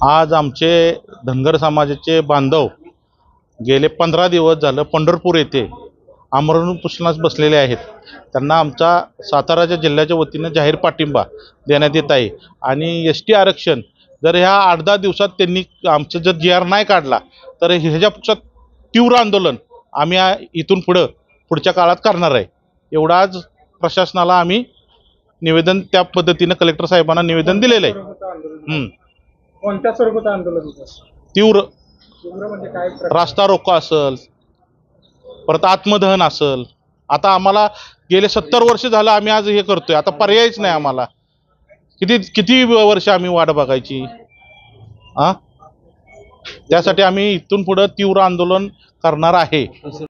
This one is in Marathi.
आज आमचे धनगर समाजाचे बांधव गेले 15 दिवस झालं पंढरपूर येथे आमरण उपोषणास बसलेले आहेत। त्यांना आमचा सातारा जिल्ह्याच्या वतीने जाहीर पाठिंबा देण्यात येत आहे आणि एसटी आरक्षण जर ह्या 8-10 दिवसात त्यांनी आमचं जर जी आर नाही काढला तर ह्याच्यापेक्षा तीव्र आंदोलन आम्ही इथून पुढच्या काळात करणार आहे। एवढा आज प्रशासनाला आम्ही निवेदन त्या पद्धतीने कलेक्टर साहेबांना निवेदन दिलेलं आहे। कोणत्या स्वरूपाचं आंदोलन होतं? तीव्र म्हणजे काय? रास्ता रोको असेल, परत आत्मदहन असेल। आता आम्हाला गेले 70 वर्ष झालं आम्ही आज हे करतोय, आता पर्यायच नाही आम्हाला। किती वर्ष आम्ही वाट बघायची? त्यासाठी आम्ही इथून पुढे तीव्र आंदोलन करणार आहे।